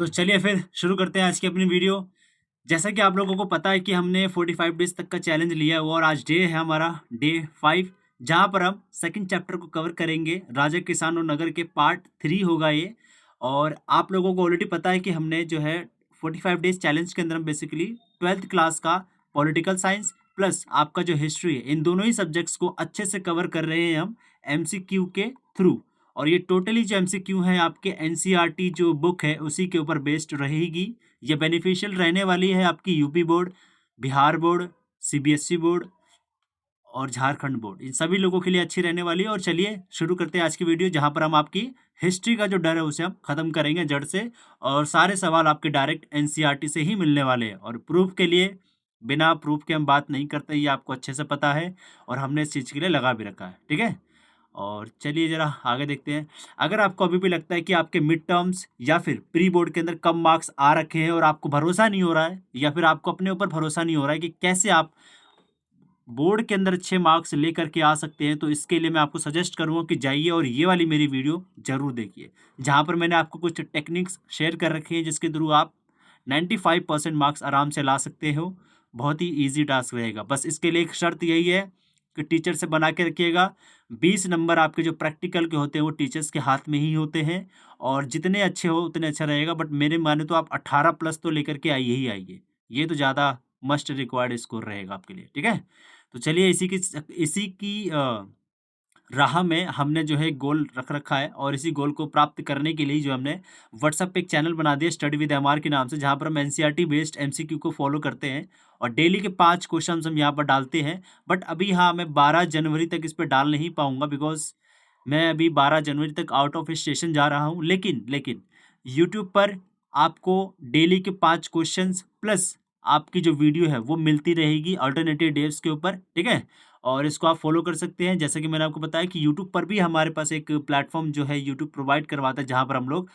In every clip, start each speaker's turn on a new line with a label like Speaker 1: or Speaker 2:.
Speaker 1: तो चलिए फिर शुरू करते हैं आज की अपनी वीडियो। जैसा कि आप लोगों को पता है कि हमने 45 डेज तक का चैलेंज लिया है और आज डे है हमारा डे 5, जहां पर हम सेकंड चैप्टर को कवर करेंगे। राजा किसान और नगर के पार्ट 3 होगा ये। और आप लोगों को ऑलरेडी पता है कि हमने जो है 45 डेज चैलेंज के अंदर हम बेसिकली 12th क्लास का पॉलिटिकल साइंस प्लस आपका जो हिस्ट्री है, इन दोनों ही सब्जेक्ट्स को अच्छे से कवर कर रहे हैं हम एमसीक्यू के थ्रू। और ये टोटली जो एमसीक्यू है आपके एनसीईआरटी जो बुक है उसी के ऊपर बेस्ड रहेगी। ये बेनिफिशियल रहने वाली है आपकी UP board, Bihar board, CBSE board और झारखंड बोर्ड, इन सभी लोगों के लिए अच्छी रहने वाली है। और चलिए शुरू करते हैं आज की वीडियो, जहां पर हम आपकी हिस्ट्री का जो डर है उसे हम खत्म करेंगे जड़ से। और सारे सवाल आपके डायरेक्ट एनसीईआरटी से ही मिलने वाले हैं। और प्रूफ के लिए, बिना प्रूफ के हम बात नहीं करते, ये आपको अच्छे से पता है और हमने इस चीज़ के लिए लगा भी रखा है, ठीक है। और चलिए ज़रा आगे देखते हैं। अगर आपको अभी भी लगता है कि आपके मिड टर्म्स या फिर प्री बोर्ड के अंदर कम मार्क्स आ रखे हैं और आपको भरोसा नहीं हो रहा है, या फिर आपको अपने ऊपर भरोसा नहीं हो रहा है कि कैसे आप बोर्ड के अंदर अच्छे मार्क्स लेकर के आ सकते हैं, तो इसके लिए मैं आपको सजेस्ट करूँगा कि जाइए और ये वाली मेरी वीडियो ज़रूर देखिए, जहाँ पर मैंने आपको कुछ टेक्निक्स शेयर कर रखी हैं जिसके थ्रू आप 95% मार्क्स आराम से ला सकते हो। बहुत ही ईजी टास्क रहेगा। बस इसके लिए एक शर्त यही है कि टीचर से बना के रखिएगा। 20 नंबर आपके जो प्रैक्टिकल के होते हैं वो टीचर्स के हाथ में ही होते हैं, और जितने अच्छे हो उतने अच्छा रहेगा। बट मेरे माने तो आप 18 प्लस तो लेकर के आइए ही आइए। ये तो ज़्यादा मस्ट रिक्वायर्ड स्कोर रहेगा आपके लिए, ठीक है। तो चलिए इसी की राह में हमने जो है गोल रख रखा है, और इसी गोल को प्राप्त करने के लिए जो हमने व्हाट्सएप पे एक चैनल बना दिया स्टडी विद एमआर के नाम से, जहाँ पर हम एनसीईआरटी बेस्ड एमसीक्यू को फॉलो करते हैं और डेली के 5 क्वेश्चन हम यहाँ पर डालते हैं। बट अभी हाँ, मैं 12 जनवरी तक इस पर डाल नहीं पाऊंगा, बिकॉज मैं अभी 12 जनवरी तक आउट ऑफ स्टेशन जा रहा हूँ। लेकिन यूट्यूब पर आपको डेली के 5 क्वेश्चंस प्लस आपकी जो वीडियो है वो मिलती रहेगी अल्टरनेटिव डेज के ऊपर, ठीक है। और इसको आप फॉलो कर सकते हैं। जैसे कि मैंने आपको बताया कि यूट्यूब पर भी हमारे पास एक प्लेटफॉर्म जो है यूट्यूब प्रोवाइड करवाता है, जहाँ पर हम लोग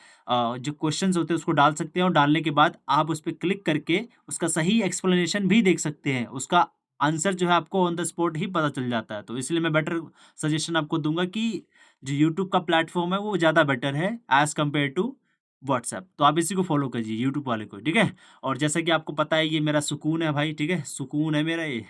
Speaker 1: जो क्वेश्चंस होते हैं उसको डाल सकते हैं, और डालने के बाद आप उस पर क्लिक करके उसका सही एक्सप्लेनेशन भी देख सकते हैं। उसका आंसर जो है आपको ऑन द स्पॉट ही पता चल जाता है। तो इसलिए मैं बेटर सजेशन आपको दूंगा कि जो यूट्यूब का प्लेटफॉर्म है वो ज़्यादा बेटर है एज़ कम्पेयर टू व्हाट्सएप। तो आप इसी को फॉलो कीजिए, यूट्यूब वाले को, ठीक है। और जैसा कि आपको पता है ये मेरा सुकून है भाई, ठीक है, सुकून है मेरा ये।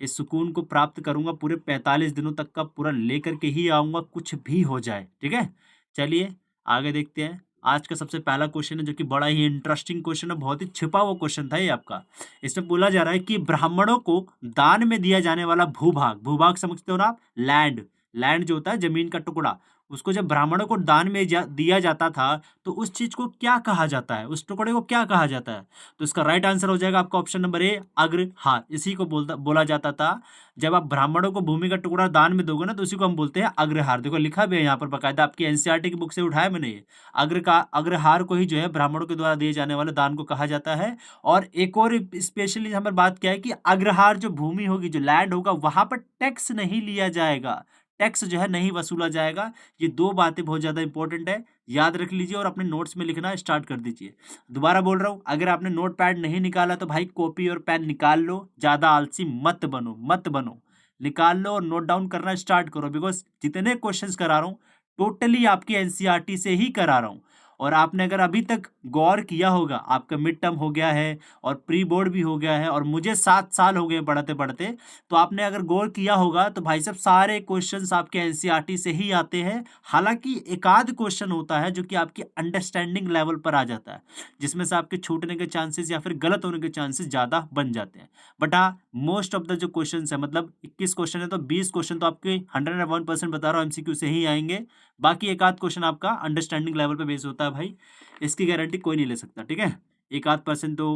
Speaker 1: इस सुकून को प्राप्त करूंगा पूरे 45 दिनों तक का पूरा लेकर के ही आऊंगा, कुछ भी हो जाए, ठीक है। चलिए आगे देखते हैं। आज का सबसे पहला क्वेश्चन है जो कि बड़ा ही इंटरेस्टिंग क्वेश्चन है, बहुत ही छिपा हुआ क्वेश्चन था ये आपका। इसमें बोला जा रहा है कि ब्राह्मणों को दान में दिया जाने वाला भूभाग, भूभाग समझते हो ना आप, लैंड, लैंड जो होता है जमीन का टुकड़ा, उसको जब ब्राह्मणों को दान में दिया जाता था तो उस चीज को क्या कहा जाता है, उस टुकड़े को क्या कहा जाता है। तो इसका राइट आंसर हो जाएगा आपका ऑप्शन नंबर ए, अग्रहार। इसी को बोला जाता था। जब आप ब्राह्मणों को भूमि का टुकड़ा दान में दोगे ना तो उसी को हम बोलते हैं अग्रहार। देखो लिखा भी है यहाँ पर बकायदा, आपकी एनसीईआरटी की बुक से उठाया मैंने ये। अग्रहार को ही जो है ब्राह्मणों के द्वारा दिए जाने वाले दान को कहा जाता है। और एक और स्पेशली हमारी बात क्या है कि अग्रहार जो भूमि होगी, जो लैंड होगा, वहां पर टैक्स नहीं लिया जाएगा, टैक्स जो है नहीं वसूला जाएगा। ये दो बातें बहुत ज्यादा इंपॉर्टेंट है, याद रख लीजिए और अपने नोट्स में लिखना स्टार्ट कर दीजिए। दोबारा बोल रहा हूँ, अगर आपने नोट पैड नहीं निकाला तो भाई कॉपी और पेन निकाल लो, ज्यादा आलसी मत बनो, मत बनो। निकाल लो और नोट डाउन करना स्टार्ट करो, बिकॉज जितने क्वेश्चंस करा रहा हूँ टोटली आपकी एनसीईआरटी से ही करा रहा हूँ। और आपने अगर अभी तक गौर किया होगा, आपका मिड टर्म हो गया है और प्री बोर्ड भी हो गया है और मुझे 7 साल हो गए पढ़ते पढ़ते, तो आपने अगर गौर किया होगा तो भाई साहब सारे क्वेश्चंस आपके एनसीईआरटी से ही आते हैं। हालांकि एक आध क्वेश्चन होता है जो कि आपकी अंडरस्टैंडिंग लेवल पर आ जाता है, जिसमें से आपके छूटने के चांसेस या फिर गलत होने के चांसेस ज़्यादा बन जाते हैं। बट हाँ, मोस्ट ऑफ द जो क्वेश्चन है, मतलब 21 क्वेश्चन है तो 20 क्वेश्चन तो आपके 101% बता रहा हूँ एमसीक्यू से ही आएंगे। बाकी एक आध क्वेश्चन आपका अंडरस्टैंडिंग लेवल पे बेस होता है भाई, इसकी गारंटी कोई नहीं ले सकता, ठीक है। एक आध परसेंट तो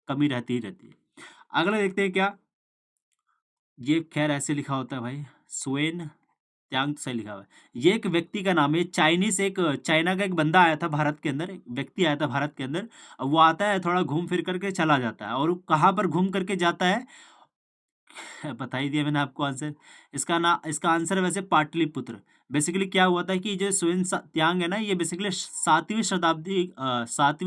Speaker 1: कमी रहती ही रहती है। अगला देखते हैं क्या। ये खैर ऐसे लिखा होता है भाई, स्वेन त्यांग से लिखा हुआ है। ये एक व्यक्ति का नाम है, चाइनीस, एक चाइना का एक बंदा आया था भारत के अंदर, एक व्यक्ति आया था भारत के अंदर। अब वो आता है, थोड़ा घूम फिर करके चला जाता है, और वो कहाँ पर घूम करके जाता है बता ही दिया मैंने आपको आंसर। इसका आंसर है वैसे पाटलिपुत्र। बेसिकली क्या हुआ था कि जो त्यांग है ना, ये बेसिकली 7वीं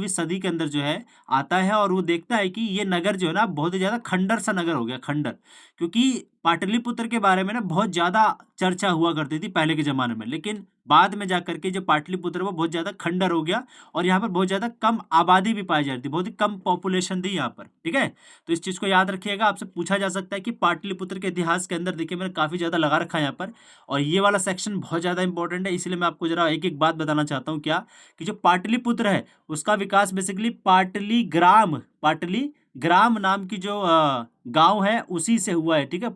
Speaker 1: सदी के अंदर जो है आता है, और वो देखता है कि ये नगर जो है ना बहुत ही ज्यादा खंडर सा नगर हो गया, खंडर। क्योंकि पाटलिपुत्र के बारे में ना बहुत ज्यादा चर्चा हुआ करती थी पहले के ज़माने में। लेकिन बाद में जाकर के जो पाटलिपुत्र वो बहुत ज़्यादा खंडर हो गया और यहाँ पर बहुत ज़्यादा कम आबादी भी पाई जाती थी, बहुत ही कम पॉपुलेशन थी यहाँ पर, ठीक है। तो इस चीज़ को याद रखिएगा, आपसे पूछा जा सकता है कि पाटलिपुत्र के इतिहास के अंदर देखिए मैंने काफ़ी ज़्यादा लगा रखा है यहाँ पर, और ये वाला सेक्शन बहुत ज़्यादा इंपॉर्टेंट है, इसलिए मैं आपको जरा एक एक बात बताना चाहता हूँ। क्या कि जो पाटलिपुत्र है उसका विकास बेसिकली पाटलीग्राम नाम की जो गांव है उसी से हुआ है, ठीक है।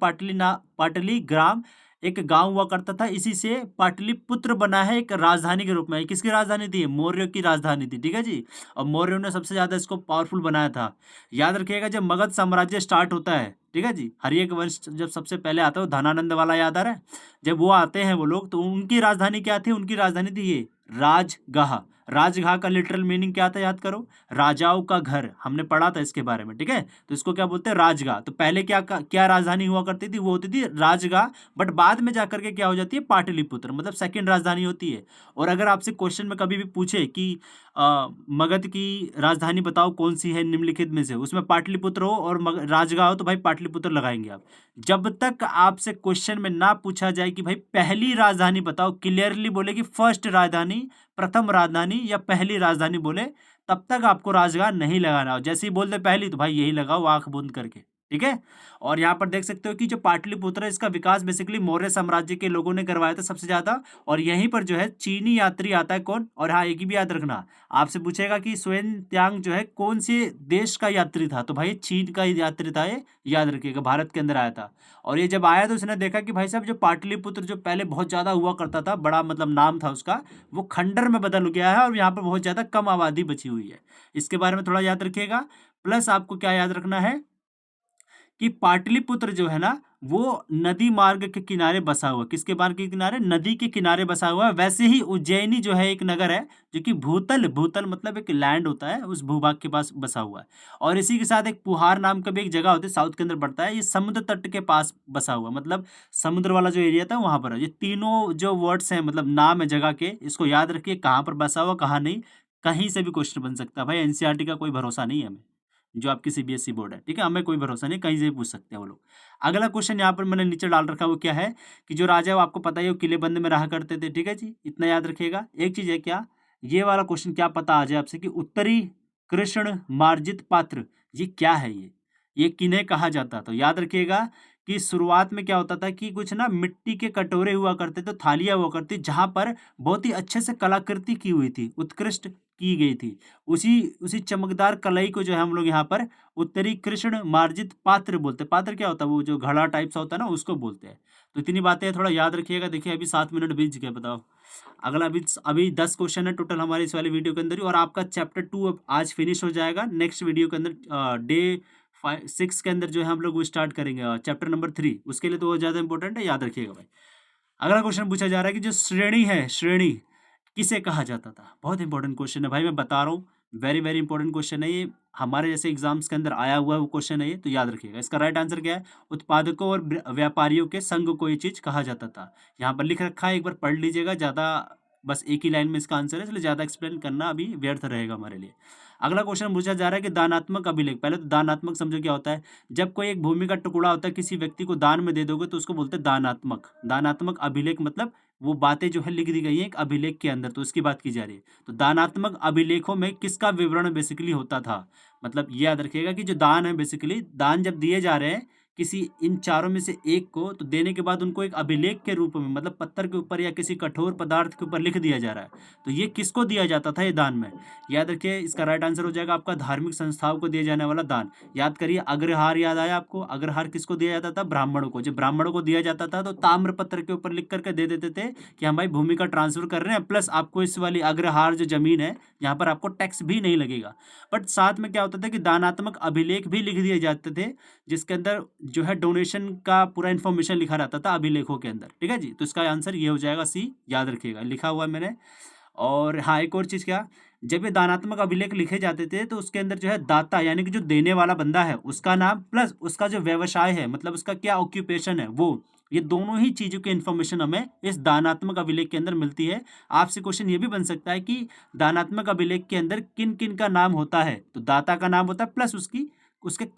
Speaker 1: पाटलीग्राम एक गांव हुआ करता था, इसी से पाटलिपुत्र बना है एक राजधानी के रूप में। किसकी राजधानी थी? मौर्य की राजधानी थी, ठीक है जी। और मौर्यों ने सबसे ज्यादा इसको पावरफुल बनाया था। याद रखिएगा, जब मगध साम्राज्य स्टार्ट होता है, ठीक है जी, हर्यक वंश जब सबसे पहले आता है, धनानंद वाला याद आ रहा है, जब वो आते हैं वो लोग, तो उनकी राजधानी क्या थी? उनकी राजधानी थी ये राजगाह। राजगाह का लिटरल मीनिंग क्या था? याद करो, राजाओं का घर, हमने पढ़ा था इसके बारे में, ठीक है। तो इसको क्या बोलते हैं? राजगाह। तो पहले क्या राजधानी हुआ करती थी? वो होती थी राजगाह, बट बाद में जाकर के क्या हो जाती है? पाटलिपुत्र, मतलब सेकंड राजधानी होती है। और अगर आपसे क्वेश्चन में कभी भी पूछे कि मगध की राजधानी बताओ कौन सी है निम्नलिखित में से, उसमें पाटलिपुत्र हो और राजगाह हो, तो भाई पाटलिपुत्र लगाएंगे आप। जब तक आपसे क्वेश्चन में ना पूछा जाए कि भाई पहली राजधानी बताओ, क्लियरली बोले कि फर्स्ट राजधानी, प्रथम राजधानी या पहली राजधानी बोले, तब तक आपको राजगाह नहीं लगाना हो। जैसे ही बोल दे पहली, तो भाई यही लगाओ आंख बंद करके, ठीक है। और यहाँ पर देख सकते हो कि जो पाटलिपुत्र है इसका विकास बेसिकली मौर्य साम्राज्य के लोगों ने करवाया था सबसे ज्यादा। और यहीं पर जो है चीनी यात्री आता है कौन? और हाँ, एक ही भी याद रखना, आपसे पूछेगा कि सुएन त्सांग जो है कौन से देश का यात्री था, तो भाई चीन का यात्री था ये, याद रखिएगा, भारत के अंदर आया था। और ये जब आया तो उसने देखा कि भाई साहब जो पाटलिपुत्र जो पहले बहुत ज्यादा हुआ करता था, बड़ा मतलब नाम था उसका, वो खंडर में बदल गया है और यहाँ पर बहुत ज्यादा कम आबादी बची हुई है। इसके बारे में थोड़ा याद रखिएगा। प्लस आपको क्या याद रखना है कि पाटलिपुत्र जो है ना वो नदी मार्ग के किनारे बसा हुआ। किसके मार्ग के किनारे? नदी के किनारे बसा हुआ है। वैसे ही उज्जैनी जो है एक नगर है जो कि भूतल मतलब एक लैंड होता है, उस भूभाग के पास बसा हुआ है। और इसी के साथ एक पुहार नाम का भी एक जगह होती है, साउथ के अंदर पड़ता है, ये समुद्र तट के पास बसा हुआ, मतलब समुद्र वाला जो एरिया था वहां पर है। ये तीनों जो वर्ड्स हैं, मतलब नाम है जगह के, इसको याद रखिए, कहाँ पर बसा हुआ कहाँ नहीं, कहीं से भी क्वेश्चन बन सकता है भाई। एनसीईआरटी का कोई भरोसा नहीं है हमें, जो आपकी सीबीएसई बोर्ड है, ठीक है, हमें कोई भरोसा नहीं, कहीं से भी पूछ सकते हैं वो लोग। अगला क्वेश्चन यहाँ पर मैंने नीचे डाल रखा है, वो क्या है कि जो राजा है वो आपको पता ही है, वो किलेबंद में रहा करते थे, ठीक है जी, इतना याद रखिएगा। एक चीज है, क्या ये वाला क्वेश्चन क्या पता आ जाए आपसे कि उत्तरी कृष्ण मार्जित पात्र ये क्या है? ये किन्हें कहा जाता? तो याद रखिएगा कि शुरुआत में क्या होता था कि कुछ ना मिट्टी के कटोरे हुआ करते थे, थालियां हुआ करती, जहां पर बहुत ही अच्छे से कलाकृति की हुई थी, उत्कृष्ट की गई थी। उसी उसी चमकदार कलाई को जो है हम लोग यहाँ पर उत्तरी कृष्ण मार्जित पात्र बोलते हैं। पात्र क्या होता है? वो जो घड़ा टाइप सा होता है ना, उसको बोलते हैं। तो इतनी बातें थोड़ा याद रखिएगा। देखिए अभी 7 मिनट बीत गए, बताओ। अगला अभी 10 क्वेश्चन है टोटल हमारे इस वाले वीडियो के अंदर ही, और आपका चैप्टर 2 आज फिनिश हो जाएगा। नेक्स्ट वीडियो के अंदर डे 6 के अंदर जो है हम लोग वो स्टार्ट करेंगे चैप्टर नंबर 3। उसके लिए तो वो ज़्यादा इंपॉर्टेंट है, याद रखिएगा भाई। अगला क्वेश्चन पूछा जा रहा है कि जो श्रेणी है, श्रेणी किसे कहा जाता था? बहुत इंपॉर्टेंट क्वेश्चन है भाई, मैं बता रहा हूँ, वेरी वेरी इंपॉर्टेंट क्वेश्चन है ये, हमारे जैसे एग्जाम्स के अंदर आया हुआ है वो क्वेश्चन है ये, तो याद रखिएगा। इसका राइट आंसर क्या है? उत्पादकों और व्यापारियों के संघ को ये चीज कहा जाता था। यहाँ पर लिख रखा है, एक बार पढ़ लीजिएगा, ज्यादा बस एक ही लाइन में इसका आंसर है, इसलिए ज्यादा एक्सप्लेन करना अभी व्यर्थ रहेगा हमारे लिए। अगला क्वेश्चन पूछा जा रहा है कि दानात्मक अभिलेख। पहले तो दानात्मक समझो क्या होता है। जब कोई एक भूमि का टुकड़ा होता है किसी व्यक्ति को दान में दे दोगे तो उसको बोलते हैं दानात्मक। दानात्मक अभिलेख मतलब वो बातें जो है लिख दी गई हैं एक अभिलेख के अंदर, तो उसकी बात की जा रही है। तो दानात्मक अभिलेखों में किसका विवरण बेसिकली होता था? मतलब ये याद रखिएगा कि जो दान है, बेसिकली दान जब दिए जा रहे हैं किसी इन चारों में से एक को, तो देने के बाद उनको एक अभिलेख के रूप में, मतलब पत्थर के ऊपर या किसी कठोर पदार्थ के ऊपर लिख दिया जा रहा है। तो ये किसको दिया जाता था ये दान में? याद रखिए, इसका राइट आंसर हो जाएगा आपका धार्मिक संस्थाओं को दिए जाने वाला दान। याद करिए, अग्रहार याद आया आपको? अग्रहार किसको दिया जाता था? ब्राह्मणों को। जब ब्राह्मणों को दिया जाता था तो ताम्र पत्र के ऊपर लिख करके दे देते थे कि हम भाई भूमि का ट्रांसफर कर रहे हैं, प्लस आपको इस वाली अग्रहार जो जमीन है यहाँ पर आपको टैक्स भी नहीं लगेगा। बट साथ में क्या होता था कि दानात्मक अभिलेख भी लिख दिए जाते थे, जिसके अंदर जो है डोनेशन का पूरा इन्फॉर्मेशन लिखा रहता था अभिलेखों के अंदर, ठीक है जी। तो इसका आंसर ये हो जाएगा सी, याद रखिएगा, लिखा हुआ है मैंने। और हाँ, एक और चीज़, क्या जब ये दानात्मक अभिलेख लिखे जाते थे तो उसके अंदर जो है दाता यानी कि जो देने वाला बंदा है उसका नाम, प्लस उसका जो व्यवसाय है, मतलब उसका क्या ऑक्यूपेशन है वो, ये दोनों ही चीज़ों की इन्फॉर्मेशन हमें इस दानात्मक अभिलेख के अंदर मिलती है। आपसे क्वेश्चन ये भी बन सकता है कि दानात्मक अभिलेख के अंदर किन किन का नाम होता है? तो दाता का नाम होता है, प्लस उसके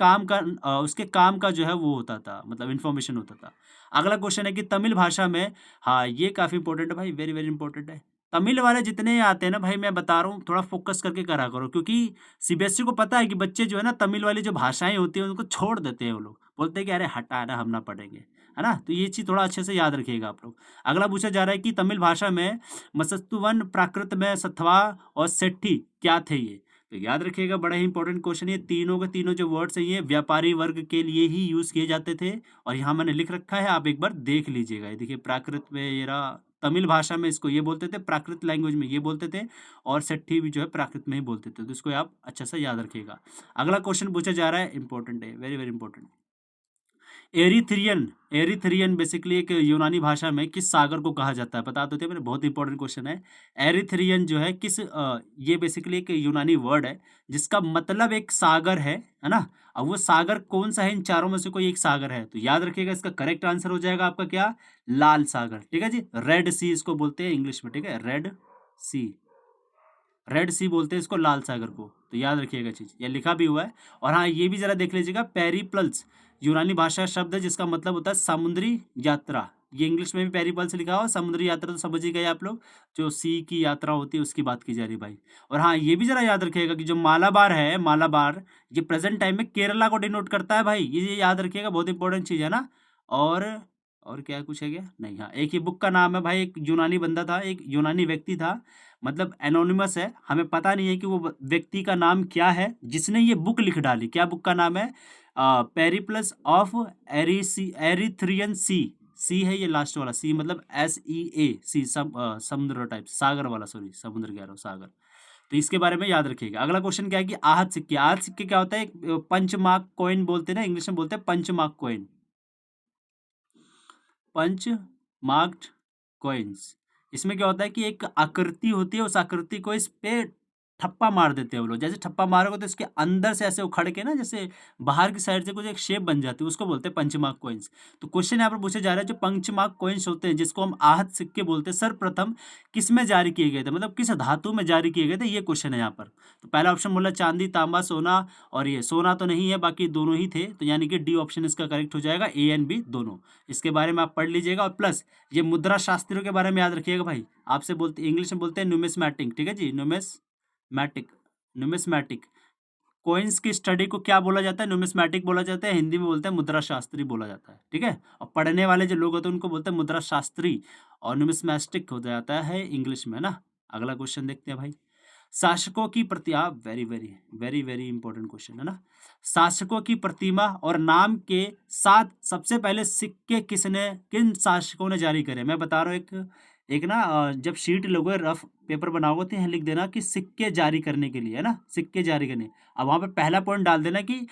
Speaker 1: काम का जो है वो होता था, मतलब इन्फॉर्मेशन होता था। अगला क्वेश्चन है कि तमिल भाषा में, हाँ ये काफ़ी इंपॉर्टेंट है भाई, वेरी वेरी इंपॉर्टेंट है। तमिल वाले जितने आते हैं ना भाई, मैं बता रहा हूँ थोड़ा फोकस करके करा करो, क्योंकि सीबीएसई को पता है कि बच्चे जो है ना तमिल वाली जो भाषाएं होती हैं उनको छोड़ देते हैं, वो लोग बोलते हैं कि अरे हटा ना, हम ना पढ़ेंगे, है ना। तो ये चीज़ थोड़ा अच्छे से याद रखिएगा आप लोग। अगला पूछा जा रहा है कि तमिल भाषा में मसस्तुवन प्राकृत में सत्वा और सेट्ठी क्या थे ये। तो याद रखिएगा, बड़ा ही इंपॉर्टेंट क्वेश्चन, ये तीनों के तीनों जो वर्ड्स हैं ये व्यापारी वर्ग के लिए ही यूज़ किए जाते थे। और यहाँ मैंने लिख रखा है, आप एक बार देख लीजिएगा। ये देखिए, प्राकृत में ये रहा, तमिल भाषा में इसको ये बोलते थे, प्राकृत लैंग्वेज में ये बोलते थे, और सेट्ठी भी जो है प्राकृत में ही बोलते थे। तो इसको आप अच्छा से याद रखिएगा। अगला क्वेश्चन पूछा जा रहा है, इंपॉर्टेंट है, very very important. Erythraean, Erythraean basically एक यूनानी भाषा में किस सागर को कहा जाता है, बता देते हैं, मेरे बहुत इंपॉर्टेंट क्वेश्चन है। एरिथ्रियन जो है किस ये बेसिकली एक यूनानी वर्ड है जिसका मतलब एक सागर है ना। अब वो सागर कौन सा है, इन चारों में से कोई एक सागर है। तो याद रखिएगा, इसका करेक्ट आंसर हो जाएगा आपका क्या, लाल सागर, ठीक है जी। रेड सी इसको बोलते हैं इंग्लिश में, ठीक है, रेड सी, रेड सी बोलते हैं इसको, लाल सागर को। तो याद रखिएगा चीज़, ये लिखा भी हुआ है। और हाँ, ये भी जरा देख लीजिएगा, पेरिप्लस यूनानी भाषा शब्द है जिसका मतलब होता है समुद्री यात्रा। ये इंग्लिश में भी पेरिपल्स लिखा हुआ, समुद्री यात्रा तो समझ ही गए आप लोग, जो सी की यात्रा होती है उसकी बात की जा रही भाई। और हाँ, ये भी जरा याद रखिएगा कि जो मालाबार है, मालाबार ये प्रेजेंट टाइम में केरला को डिनोट करता है भाई, ये याद रखिएगा, बहुत इंपॉर्टेंट चीज़ है ना। और और क्या कुछ है क्या, नहीं, हाँ एक ही बुक का नाम है भाई, एक यूनानी बंदा था, एक यूनानी व्यक्ति था, मतलब एनोनिमस है, हमें पता नहीं है कि वो व्यक्ति का नाम क्या है जिसने ये बुक लिख डाली। क्या बुक का नाम है, पेरिप्लस ऑफ एरिथ्रियन सी। सी है ये लास्ट वाला, सी मतलब SEA, सी समुद्र टाइप, सागर वाला, सॉरी समुद्र कह रहा हूँ, सागर। तो इसके बारे में याद रखिएगा। अगला क्वेश्चन क्या है कि आहत सिक्के, आहत सिक्के क्या होता है, एक पंच मार्क कॉइन बोलते हैं ना, इंग्लिश में बोलते हैं punch mark coin, punch marked coins. इसमें क्या होता है कि एक आकृति होती है, उस आकृति को इस पे ठप्पा मार देते हैं वो लोग। जैसे ठप्पा मारोगे तो इसके अंदर से ऐसे उखड़ के ना, जैसे बाहर की साइड से कुछ एक शेप बन जाती है, उसको बोलते हैं पंचमार्क कॉइन्स। तो क्वेश्चन यहाँ पर पूछा जा रहा है, जो पंचमार्क कॉइन्स होते हैं जिसको हम आहत सिक्के बोलते हैं, सर्वप्रथम किस में जारी किए गए थे, मतलब किस धातु में जारी किए गए थे, ये क्वेश्चन है यहाँ पर। तो पहला ऑप्शन बोला चांदी, तांबा, सोना, और ये सोना तो नहीं है, बाकी दोनों ही थे, तो यानी कि डी ऑप्शन इसका करेक्ट हो जाएगा, A एंड B दोनों। इसके बारे में आप पढ़ लीजिएगा। और प्लस ये मुद्रा शास्त्रियों के बारे में याद रखिएगा भाई, आपसे बोलते इंग्लिश में बोलते हैं न्यूमिस्मैटिक, ठीक है जी, न्यूमिस्मैटिक, न्यूमिस्मैटिक। कॉइन्स की स्टडी को क्या बोला जाता है, न्यूमिस्मैटिक बोला जाता है, हिंदी में बोलते हैं मुद्रा शास्त्री बोला जाता है, ठीक है। और पढ़ने वाले जो लोग होते हैं उनको बोलते हैं मुद्रा शास्त्री, और न्यूमिस्मैटिक हो जाता है इंग्लिश में ना। अगला क्वेश्चन देखते हैं भाई, शासकों की प्रतिमा, very very very very important question है ना। शासकों की प्रतिमा और नाम के साथ सबसे पहले सिक्के किन शासकों ने जारी करे। मैं बता रहा हूँ, एक एक ना जब शीट लोगे, रफ पेपर बनाओगे तो यहाँ लिख देना कि सिक्के जारी करने के लिए, है ना, सिक्के जारी करने। अब वहाँ पे पहला पॉइंट डाल देना कि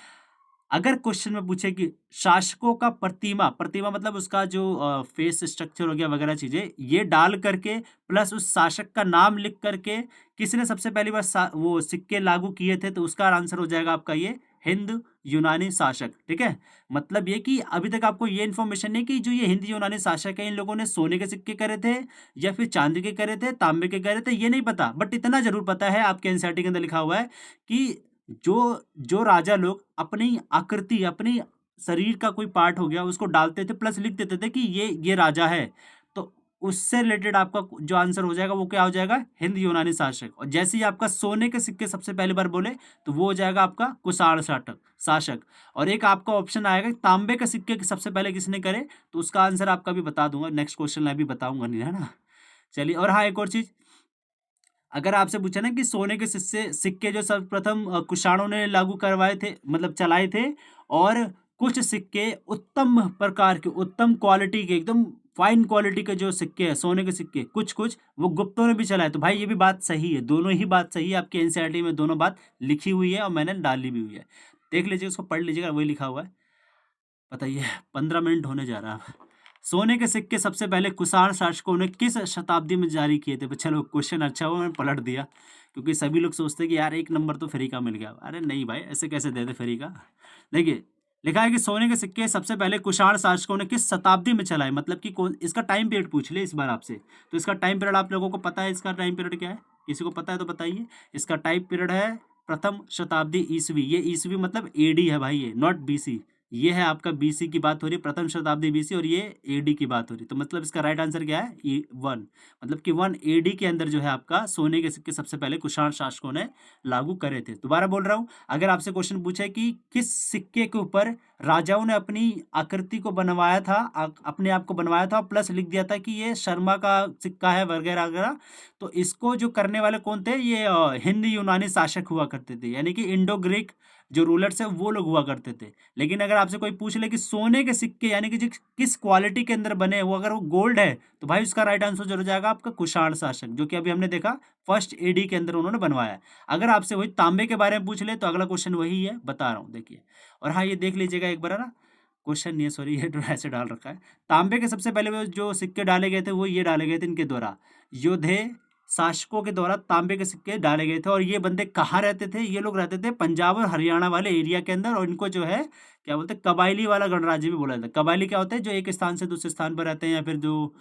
Speaker 1: अगर क्वेश्चन में पूछे कि शासकों का प्रतिमा, प्रतिमा मतलब उसका जो फेस स्ट्रक्चर हो गया वगैरह चीजें, ये डाल करके प्लस उस शासक का नाम लिख करके किसने सबसे पहली बार वो सिक्के लागू किए थे, तो उसका आंसर हो जाएगा आपका ये हिंद यूनानी शासक, ठीक है। मतलब ये कि अभी तक आपको ये इन्फॉर्मेशन नहीं कि जो ये हिंद यूनानी शासक है, इन लोगों ने सोने के सिक्के करे थे या फिर चांदी के करे थे, तांबे के करे थे, ये नहीं पता, बट इतना जरूर पता है, आपके एनसीईआरटी के अंदर लिखा हुआ है कि जो जो राजा लोग अपनी आकृति, अपनी शरीर का कोई पार्ट हो गया उसको डालते थे, प्लस लिख देते थे कि ये राजा है, तो उससे रिलेटेड आपका जो आंसर हो जाएगा वो क्या हो जाएगा, हिंद यूनानी शासक। और जैसे ही आपका सोने के सिक्के सबसे पहली बार बोले तो वो हो जाएगा आपका कुषाण शासक। और एक आपका ऑप्शन आएगा तांबे के सिक्के सबसे पहले किसने करे, तो उसका आंसर आपका भी बता दूंगा, नेक्स्ट क्वेश्चन में भी बताऊंगा, नहीं है ना। चलिए, और हाँ एक और चीज, अगर आपसे पूछा ना कि सोने के सिक्के जो सर्वप्रथम कुषाणों ने लागू करवाए थे, मतलब चलाए थे, और कुछ सिक्के उत्तम प्रकार के, उत्तम क्वालिटी के, एकदम फाइन क्वालिटी के जो सिक्के हैं, सोने के सिक्के कुछ कुछ वो गुप्तों ने भी चलाए। तो भाई ये भी बात सही है, दोनों ही बात सही है, आपके एनसीईआरटी में दोनों बात लिखी हुई है और मैंने डाली भी हुई है, देख लीजिए, उसको पढ़ लीजिएगा, वही लिखा हुआ है। बताइए, 15 मिनट होने जा रहा है। सोने के सिक्के सबसे पहले कुषाण शासकों ने किस शताब्दी में जारी किए थे। चलो क्वेश्चन अच्छा हुआ मैंने पलट दिया, क्योंकि सभी लोग सोचते हैं कि यार एक नंबर तो फ्री का मिल गया। अरे नहीं भाई, ऐसे कैसे दे दे फ्री का। देखिए, लिखा है कि सोने के सिक्के सबसे पहले कुषाण शासकों ने किस शताब्दी में चलाए, मतलब कि कौन, इसका टाइम पीरियड पूछ ले इस बार आपसे। तो इसका टाइम पीरियड आप लोगों को पता है, इसका टाइम पीरियड क्या है, किसी को पता है तो बताइए। इसका टाइम पीरियड है प्रथम शताब्दी ईसवी, ये ईसवी मतलब AD है भाई, ये नॉट BC, ये है आपका बीसी की बात हो रही है, प्रथम शताब्दी बीसी, और ये एडी की बात हो रही है। तो मतलब इसका राइट आंसर क्या है? 1, मतलब कि 1 एडी के अंदर जो है आपका सोने के सिक्के सबसे पहले कुषाण शासकों ने लागू करे थे। दोबारा बोल रहा हूँ, अगर आपसे क्वेश्चन पूछे कि किस सिक्के के ऊपर राजाओं ने अपनी आकृति को बनवाया था, अपने आप को बनवाया था, प्लस लिख दिया था कि ये शर्मा का सिक्का है वगैरह वगैरह, तो इसको जो करने वाले कौन थे? ये हिंद यूनानी शासक हुआ करते थे, यानी कि इंडो ग्रीक जो रूलर्स है वो लोग हुआ करते थे। लेकिन अगर आपसे कोई पूछ ले कि सोने के सिक्के यानी कि किस क्वालिटी के अंदर बने, वो अगर वो गोल्ड है, तो भाई उसका राइट आंसर जो हो जाएगा आपका कुषाण शासक, जो कि अभी हमने देखा फर्स्ट एडी के अंदर उन्होंने बनवाया। अगर आपसे वही तांबे के बारे में पूछ ले तो अगला क्वेश्चन वही है, बता रहा हूँ देखिए। और हाँ, ये देख लीजिएगा एक बार ना, क्वेश्चन नहीं है सॉरी, ये ऐसे डाल रखा है। तांबे के सबसे पहले वो जो सिक्के डाले गए थे वो ये डाले गए थे इनके द्वारा, योधे शासकों के द्वारा तांबे के सिक्के डाले गए थे। और ये बंदे कहाँ रहते थे? ये लोग रहते थे पंजाब और हरियाणा वाले एरिया के अंदर, और इनको जो है क्या बोलते हैं, कबायली वाला गणराज्य भी बोला जाता है। कबायली क्या होता है? जो एक स्थान से दूसरे स्थान पर रहते हैं, या फिर जो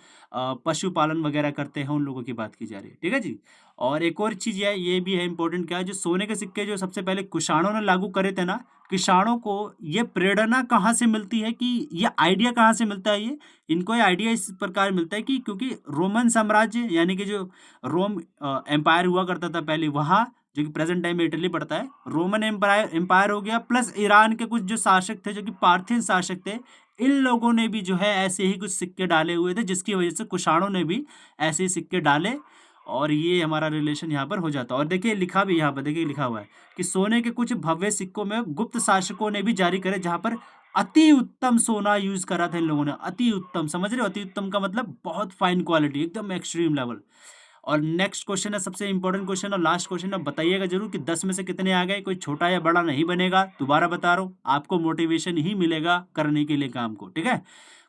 Speaker 1: पशुपालन वगैरह करते हैं, उन लोगों की बात की जा रही है, ठीक है जी। और एक और चीज़ ये भी है इंपॉर्टेंट, क्या है, जो सोने के सिक्के जो सबसे पहले कुषाणों ने लागू करे थे ना, किसानों को ये प्रेरणा कहाँ से मिलती है, कि ये आइडिया कहाँ से मिलता है? ये इनको ये आइडिया इस प्रकार मिलता है कि क्योंकि रोमन साम्राज्य यानी कि जो रोम एम्पायर हुआ करता था पहले, वहाँ जो कि प्रेजेंट टाइम में इटली पड़ता है, रोमन एम्पायर हो गया, प्लस ईरान के कुछ जो शासक थे जो कि पार्थियन शासक थे, इन लोगों ने भी जो है ऐसे ही कुछ सिक्के डाले हुए थे, जिसकी वजह से कुषाणों ने भी ऐसे ही सिक्के डाले, और ये हमारा रिलेशन यहाँ पर हो जाता है। और देखिए लिखा भी यहाँ पर, देखिए लिखा हुआ है कि सोने के कुछ भव्य सिक्कों में गुप्त शासकों ने भी जारी करे, जहाँ पर अति उत्तम सोना यूज करा था इन लोगों ने। अति उत्तम, समझ रहे हो? अति उत्तम का मतलब बहुत फाइन क्वालिटी, एकदम एक्सट्रीम लेवल। और नेक्स्ट क्वेश्चन है सबसे इंपॉर्टेंट क्वेश्चन और लास्ट क्वेश्चन है, बताइएगा जरूर कि 10 में से कितने आ गए, कोई छोटा या बड़ा नहीं बनेगा। दोबारा बता रहा हूँ, आपको मोटिवेशन ही मिलेगा करने के लिए काम को, ठीक है।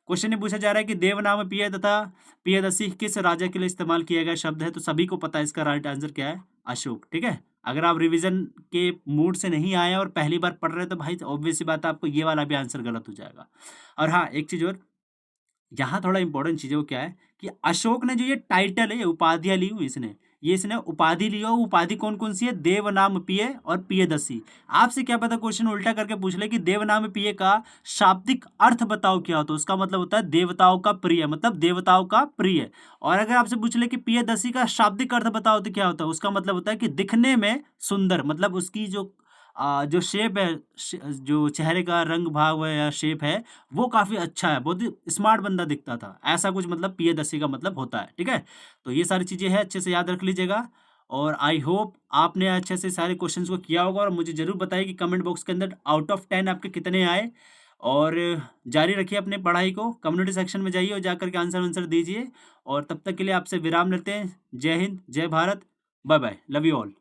Speaker 1: क्वेश्चन ये पूछा जा रहा है कि देवनाम पिय तथा पियदसी किस राजा के लिए इस्तेमाल किया गया शब्द है? तो सभी को पता है इसका राइट आंसर क्या है, अशोक, ठीक है। अगर आप रिवीजन के मूड से नहीं आए और पहली बार पढ़ रहे हैं तो भाई ऑब्वियस सी बात है, आपको ये वाला भी आंसर गलत हो जाएगा। और हाँ, एक चीज और यहाँ थोड़ा इंपॉर्टेंट चीज है, वो क्या है कि अशोक ने जो ये टाइटल है, ये उपाधियां ली हुई इसने उपाधि लिया, उपाधि कौन कौन सी है? देवनाम पिय और पियदसी। आपसे क्या पता क्वेश्चन उल्टा करके पूछ ले कि देवनाम पिय का शाब्दिक अर्थ बताओ क्या होता है? उसका मतलब होता है देवताओं का प्रिय, मतलब देवताओं का प्रिय। और अगर आपसे पूछ ले कि पियदसी का शाब्दिक अर्थ बताओ तो क्या होता है? उसका मतलब होता है कि दिखने में सुंदर, मतलब उसकी जो शेप है, जो चेहरे का रंग भाव है या शेप है, वो काफ़ी अच्छा है, बहुत ही स्मार्ट बंदा दिखता था, ऐसा कुछ मतलब पियदसी का मतलब होता है, ठीक है। तो ये सारी चीज़ें हैं, अच्छे से याद रख लीजिएगा। और आई होप आपने अच्छे से सारे क्वेश्चंस को किया होगा, और मुझे ज़रूर बताइए कि कमेंट बॉक्स के अंदर आउट ऑफ 10 आपके कितने आए। और जारी रखिए अपने पढ़ाई को, कम्युनिटी सेक्शन में जाइए और जाकर के आंसर आंसर दीजिए। और तब तक के लिए आपसे विराम लेते हैं। जय हिंद, जय Bharat, bye bye, love you all.